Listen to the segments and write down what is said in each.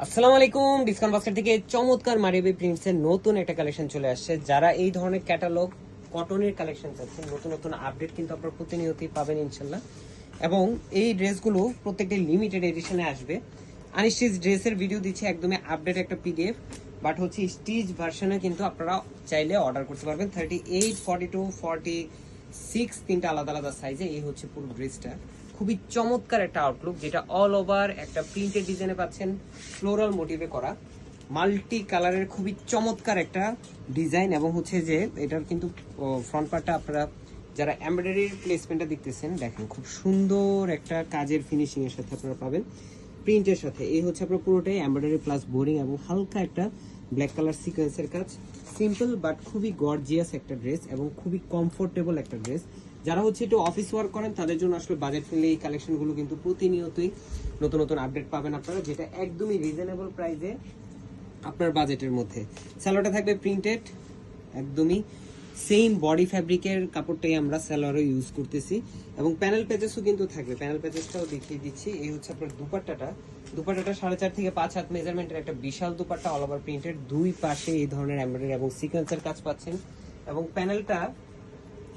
আসসালামু আলাইকুম। Discount basket থেকে চমৎকার মারিবি প্রিন্টস এর নতুন একটা কালেকশন চলে আসছে। যারা এই ধরনের ক্যাটালগ কটনের কালেকশন চাচ্ছেন, নতুন নতুন আপডেট কিন্তু আপনারা প্রতিনিয়তই পাবেন ইনশাল্লাহ। এবং এই ড্রেসগুলো প্রত্যেকটি লিমিটেড এডিশনে আসবে। আনস্টিচ ড্রেসের ভিডিও দিচ্ছে একদমই আপডেট একটা পিডিএফ, বাট হচ্ছে স্টিচ ভার্সনে কিন্তু আপনারা চাইলে অর্ডার করতে পারবেন। 38, 42, 46 তিনটা আলাদা আলাদা সাইজে। এই হচ্ছে পুরো ড্রেসটা, খুবই চমৎকার একটা আউটলুক, যেটা অল ওভার একটা প্রিন্টেড ডিজাইনে পাচ্ছেন, ফ্লোরাল মোটিভে করা, মাল্টি কালারের খুবই চমৎকার একটা ডিজাইন। এবং হচ্ছে যে এটার কিন্তু ফ্রন্ট পার্টটা আপনারা যারা এমব্রয়ডারির প্লেসমেন্টটা দেখতেছেন, দেখেন খুব সুন্দর একটা কাজের ফিনিশিং এর সাথে আপনারা পাবেন প্রিন্টের সাথে। এই হচ্ছে আপনার পুরোটাই এমব্রয়ডারি প্লাস বোরিং এবং হালকা একটা ব্ল্যাক কালার সিকোয়েন্সের কাজ। সিম্পল বাট খুবই গর্জিয়াস একটা ড্রেস এবং খুবই কমফোর্টেবল একটা ড্রেস। যারা হচ্ছে একটু অফিস ওয়ার্ক করেন তাদের জন্য আসলে বাজেট ফ্রেন্ডলি এই কালেকশনগুলো কিন্তু প্রতিনিয়তই নতুন নতুন আপডেট পাবেন আপনারা, যেটা একদমই রিজনেবল প্রাইসে আপনার বাজেটের মধ্যে। স্যালোয়ারটা থাকবে প্রিন্টেড, একদমই সেম বডি ফ্যাব্রিকের কাপড়টাই আমরা স্যালোয়ারও ইউজ করতেছি। এবং প্যানেল প্যাচেসও কিন্তু থাকবে, প্যানেল প্যাচেসটাও দেখিয়ে দিচ্ছি। এই হচ্ছে আপনার দুপাট্টাটা 4.5 থেকে 5 হাত মেজারমেন্টের একটা বিশাল দুপাট্টা, অল ওভার প্রিন্টেড, দুই পাশে এই ধরনের এমব্রয়ডারি এবং সিকোয়েন্সের কাজ পাচ্ছেন। এবং প্যানেলটা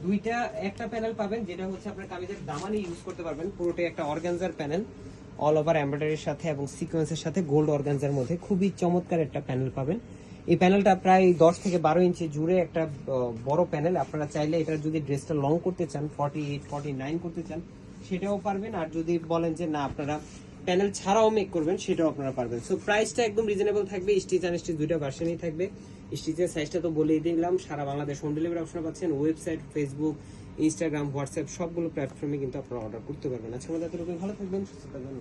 দুইটা, একটা প্যানেল পাবেন যেটা হচ্ছে আপনার কামিজের দামানে ইউজ করতে পারবেন, পুরোটাই একটা অর্গানজার প্যানেল, অল ওভার এমব্রয়ডারির সাথে এবং সিকোয়েন্সের সাথে গোল্ড অর্গানজার মধ্যে খুবই চমৎকার একটা প্যানেল পাবেন। এই প্যানেলটা প্রায় 10 থেকে 12 ইঞ্চি জুড়ে একটা বড় প্যানেল। আপনারা চাইলে এটার যদি ড্রেসটা লং করতে চান, 48, 49 করতে চান, সেটাও পারবেন। আর যদি বলেন যে না আপনারা প্যানেল ছাড়াও মেক করবেন, সেটাও আপনারা পারবেন। সো প্রাইসটা একদম রিজনেবল থাকবে। স্টিচ আনস্টিচ দুইটা ভার্সনই থাকবে। স্টিচের সাইজটা তো বলেই দিলাম, সারা বাংলাদেশ হোম ডেলিভারি অপশন পাচ্ছেন। ওয়েবসাইট, ফেসবুক, ইনস্টাগ্রাম, হোয়াটসঅ্যাপ সবগুলো প্ল্যাটফর্মে কিন্তু আপনারা অর্ডার করতে পারবেন। আজকে আমাদের এতটুকু, ভালো থাকবেন, সুস্থ থাকবেন।